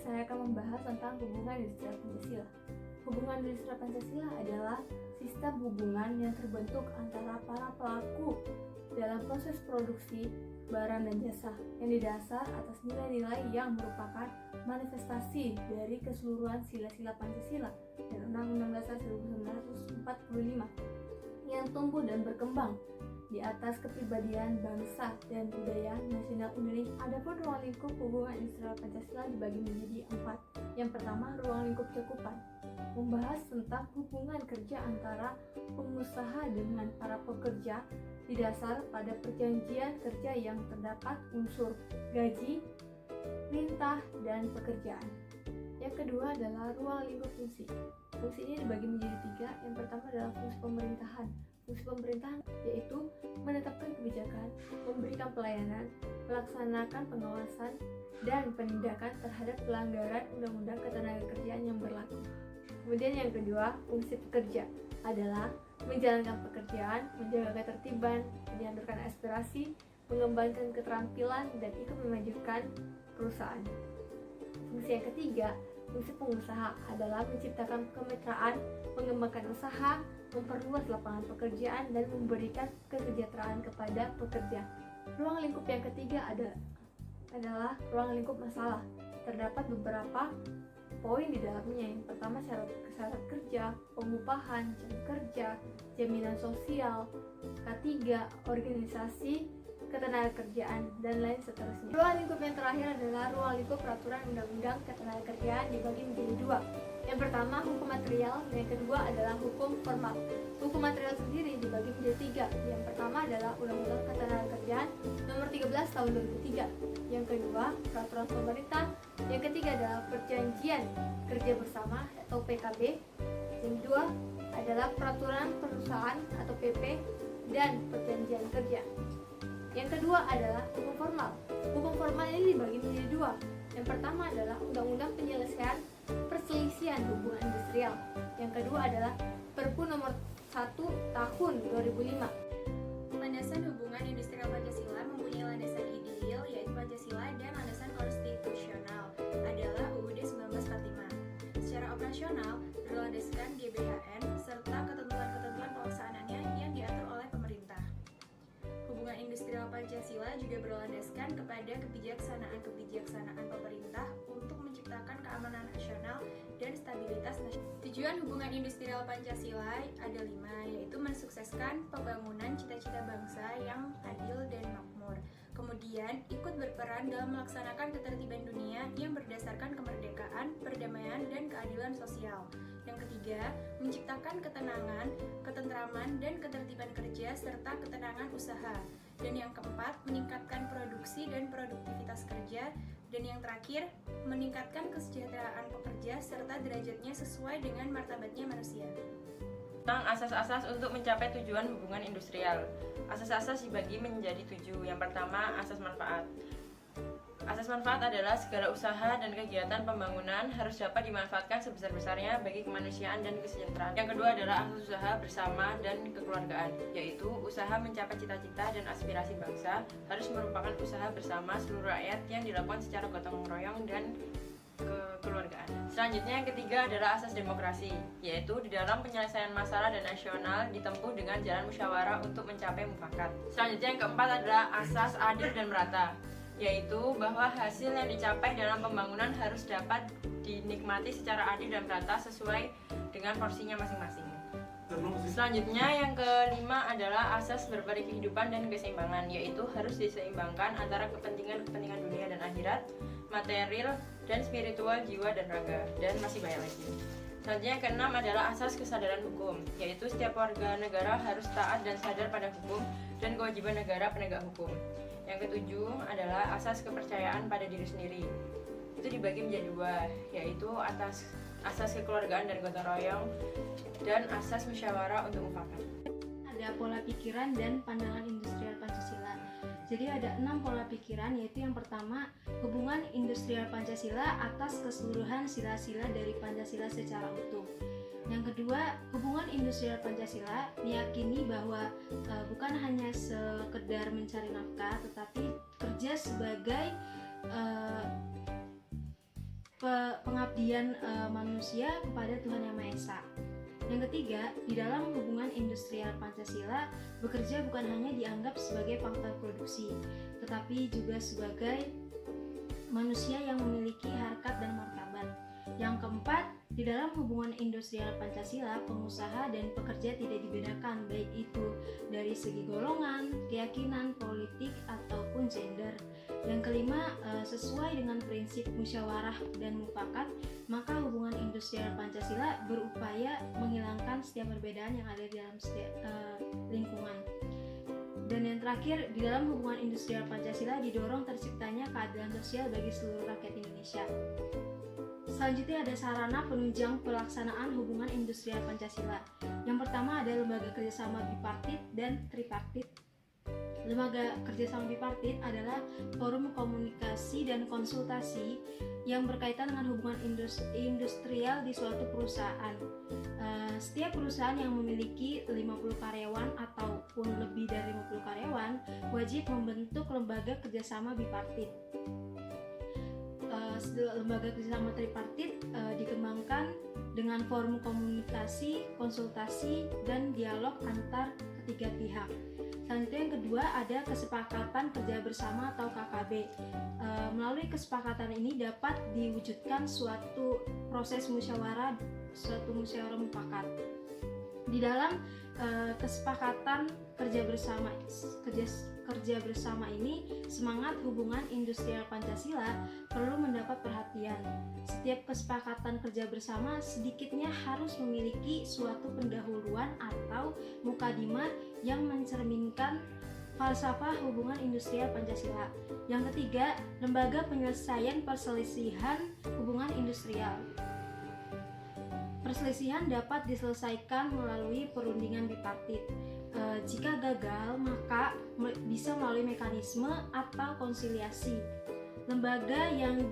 saya akan membahas tentang hubungan industrial Pancasila. Hubungan industrial Pancasila adalah sistem hubungan yang terbentuk antara para pelaku dalam proses produksi barang dan jasa yang didasar atas nilai-nilai yang merupakan manifestasi dari keseluruhan sila-sila Pancasila dan Undang-Undang Dasar 1945 yang tumbuh dan berkembang di atas kepribadian bangsa dan budaya nasional Indonesia. Adapun ruang lingkup hubungan industrial Pancasila dibagi menjadi 4. Yang pertama, ruang lingkup cakupan, membahas tentang hubungan kerja antara pengusaha dengan para pekerja didasar pada perjanjian kerja yang terdapat unsur gaji, perintah, dan pekerjaan. Yang kedua adalah ruang lingkup fungsi. Fungsi ini dibagi menjadi 3. Yang pertama adalah fungsi pemerintahan. Fungsi pemerintahan yaitu menetapkan kebijakan, memberikan pelayanan, melaksanakan pengawasan, dan penindakan terhadap pelanggaran undang-undang ketenagakerjaan yang berlaku. Kemudian yang kedua, fungsi pekerja adalah menjalankan pekerjaan, menjaga ketertiban, menyalurkan aspirasi, mengembangkan keterampilan, dan ikut memajukan perusahaan. Fungsi yang ketiga, fungsi pengusaha adalah menciptakan kemitraan, mengembangkan usaha, memperluas lapangan pekerjaan, dan memberikan kesejahteraan kepada pekerja. Ruang lingkup yang ketiga adalah ruang lingkup masalah. Terdapat beberapa poin di dalamnya. Yang pertama, syarat kerja, pengupahan, jam kerja, jaminan sosial. Ketiga, organisasi ketenagakerjaan, dan lain seterusnya. Ruang lingkup yang terakhir adalah ruang lingkup peraturan undang-undang ketenagakerjaan dibagi menjadi 2. Yang pertama, hukum material, dan yang kedua adalah hukum formal. Hukum material sendiri dibagi menjadi 3. Yang pertama adalah Undang-Undang Ketenagakerjaan Nomor 13 Tahun 2003. Yang kedua, peraturan pemerintah. Yang ketiga adalah Perjanjian Kerja Bersama atau PKB. Yang kedua adalah peraturan perusahaan atau PP dan perjanjian kerja. Yang kedua adalah hukum formal. Hukum formal ini dibagi menjadi 2. Yang pertama adalah Undang-Undang Penyelesaian Perselisihan Hubungan Industrial. Yang kedua adalah Perpu Nomor 1 Tahun 2005. Landasan hubungan industrial Pancasila mempunyai landasan ideal yaitu Pancasila, dan landasan konstitusional adalah UUD 1945. Secara operasional berlandaskan GBHN serta ketentuan-ketentuan pelaksanaannya yang diatur oleh pemerintah. Hubungan industrial Pancasila juga berlandaskan kepada kebijaksanaan pemerintah untuk menciptakan keamanan nasional dan stabilitas nasional. Tujuan hubungan industrial Pancasila ada 5, yaitu mensukseskan pembangunan cita-cita bangsa yang adil dan makmur. Kemudian ikut berperan dalam melaksanakan ketertiban dunia yang berdasarkan kemerdekaan, perdamaian, dan keadilan sosial. Yang ketiga, menciptakan ketenangan, ketentraman, dan ketertiban kerja serta ketenangan usaha. Dan yang keempat, meningkatkan produksi dan produktivitas kerja. Dan yang terakhir, meningkatkan kesejahteraan pekerja serta derajatnya sesuai dengan martabatnya manusia. Tentang asas-asas untuk mencapai tujuan hubungan industrial. Asas-asas dibagi menjadi 7. Yang pertama, asas manfaat. Asas manfaat adalah segala usaha dan kegiatan pembangunan harus dapat dimanfaatkan sebesar-besarnya bagi kemanusiaan dan kesejahteraan. Yang kedua adalah asas usaha bersama dan kekeluargaan, yaitu usaha mencapai cita-cita dan aspirasi bangsa harus merupakan usaha bersama seluruh rakyat yang dilakukan secara gotong royong dan kekeluargaan. Selanjutnya yang ketiga adalah asas demokrasi, yaitu di dalam penyelesaian masalah dan nasional ditempuh dengan jalan musyawarah untuk mencapai mufakat. Selanjutnya yang keempat adalah asas adil dan merata, yaitu bahwa hasil yang dicapai dalam pembangunan harus dapat dinikmati secara adil dan merata sesuai dengan porsinya masing-masing. Selanjutnya yang kelima adalah asas berbagi kehidupan dan keseimbangan, yaitu harus diseimbangkan antara kepentingan dunia dan akhirat, material dan spiritual, jiwa dan raga, dan masih banyak lagi. Selanjutnya yang keenam adalah asas kesadaran hukum, yaitu setiap warga negara harus taat dan sadar pada hukum dan kewajiban negara penegak hukum. Yang ketujuh adalah asas kepercayaan pada diri sendiri. Itu dibagi menjadi 2, yaitu asas kekeluargaan dan gotong royong dan asas musyawarah untuk mufakat. Ada pola pikiran dan pandangan industrial Pancasila. Jadi ada 6 pola pikiran, yaitu yang pertama, hubungan industrial Pancasila atas keseluruhan sila-sila dari Pancasila secara utuh. Yang kedua, hubungan industrial Pancasila meyakini bahwa bukan hanya sekedar mencari nafkah, tetapi kerja sebagai pengabdian manusia kepada Tuhan Yang Maha Esa. Yang ketiga, di dalam hubungan industrial Pancasila, bekerja bukan hanya dianggap sebagai pangkal produksi, tetapi juga sebagai manusia yang memiliki harkat dan martabat. Yang keempat, di dalam hubungan industrial Pancasila, pengusaha dan pekerja tidak dibedakan, baik itu dari segi golongan, keyakinan, politik, ataupun gender. Yang kelima, sesuai dengan prinsip musyawarah dan mufakat, maka hubungan industrial Pancasila berupaya menghilangkan setiap perbedaan yang ada di dalam lingkungan. Dan yang terakhir, di dalam hubungan industrial Pancasila didorong terciptanya keadilan sosial bagi seluruh rakyat Indonesia. Selanjutnya ada sarana penunjang pelaksanaan hubungan industrial Pancasila. Yang pertama ada lembaga kerjasama bipartit dan tripartit. Lembaga kerjasama bipartit adalah forum komunikasi dan konsultasi yang berkaitan dengan hubungan industrial di suatu perusahaan. Setiap perusahaan yang memiliki 50 karyawan ataupun lebih dari 50 karyawan wajib membentuk lembaga kerjasama bipartit. Lembaga kerjasama tripartit dikembangkan dengan forum komunikasi, konsultasi, dan dialog antar ketiga pihak. Selanjutnya yang kedua ada kesepakatan kerja bersama atau KKB. Melalui kesepakatan ini dapat diwujudkan suatu proses musyawarah mufakat. Di dalam kesepakatan kerja bersama ini, semangat hubungan industrial Pancasila perlu mendapat perhatian. Setiap kesepakatan kerja bersama sedikitnya harus memiliki suatu pendahuluan atau mukadimah yang mencerminkan falsafah hubungan industrial Pancasila. Yang ketiga, lembaga penyelesaian perselisihan hubungan industrial. Perselisihan dapat diselesaikan melalui perundingan bipartit. Jika gagal, maka bisa melalui mekanisme atau konsiliasi. Lembaga yang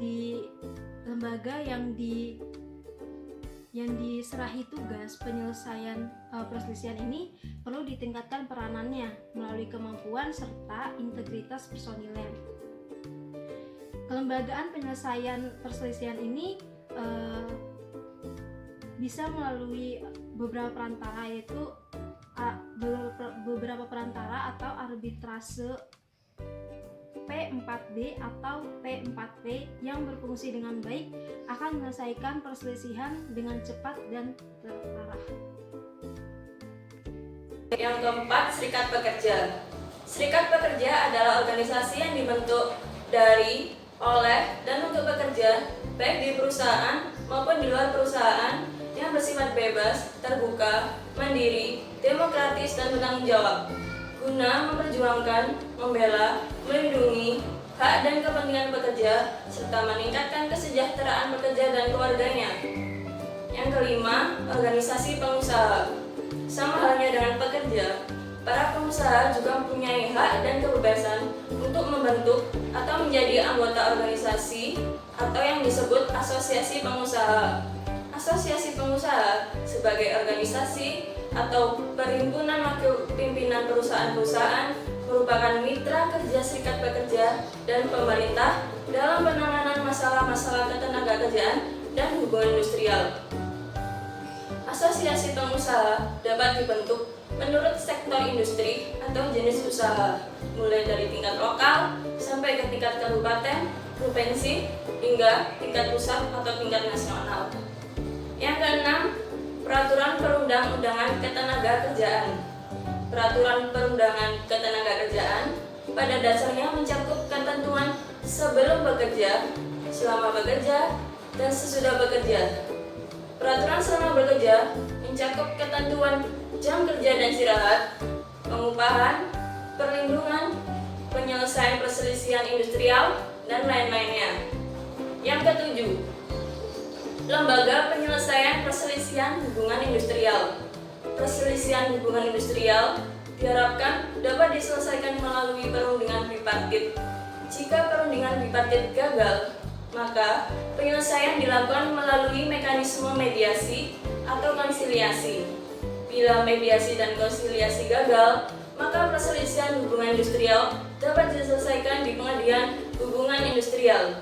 diserahi tugas penyelesaian perselisihan ini perlu ditingkatkan peranannya melalui kemampuan serta integritas personilnya. Kelembagaan penyelesaian perselisihan ini bisa melalui beberapa perantara, yaitu beberapa perantara atau arbitrase P4D atau P4P yang berfungsi dengan baik akan menyelesaikan perselisihan dengan cepat dan terarah. Yang keempat, serikat pekerja. Serikat pekerja adalah organisasi yang dibentuk dari, oleh, dan untuk pekerja baik di perusahaan maupun di luar perusahaan yang bersifat bebas, terbuka, mandiri, demokratis, dan bertanggung jawab guna memperjuangkan, membela, melindungi hak dan kepentingan pekerja serta meningkatkan kesejahteraan pekerja dan keluarganya. Yang kelima, organisasi pengusaha. Sama halnya dengan pekerja, para pengusaha juga mempunyai hak dan kebebasan untuk membentuk atau menjadi anggota organisasi atau yang disebut asosiasi pengusaha. Asosiasi pengusaha sebagai organisasi atau perhimpunan wakil pimpinan perusahaan-perusahaan merupakan mitra kerja serikat pekerja dan pemerintah dalam penanganan masalah-masalah ketenagakerjaan dan hubungan industrial. Asosiasi pengusaha dapat dibentuk menurut sektor industri atau jenis usaha, mulai dari tingkat lokal sampai ke tingkat kabupaten, provinsi, hingga tingkat pusat atau tingkat nasional. Yang keenam, peraturan perundang-undangan ketenagakerjaan. Peraturan perundangan ketenagakerjaan pada dasarnya mencakup ketentuan sebelum bekerja, selama bekerja, dan sesudah bekerja. Peraturan selama bekerja mencakup ketentuan jam kerja dan istirahat, pengupahan, perlindungan, penyelesaian perselisihan industrial, dan lain-lainnya. Yang ketujuh, lembaga penyelesaian perselisihan hubungan industrial. Perselisihan hubungan industrial diharapkan dapat diselesaikan melalui perundingan bipartit. Jika perundingan bipartit gagal, maka penyelesaian dilakukan melalui mekanisme mediasi atau konsiliasi. Bila mediasi dan konsiliasi gagal, maka perselisihan hubungan industrial dapat diselesaikan di pengadilan hubungan industrial.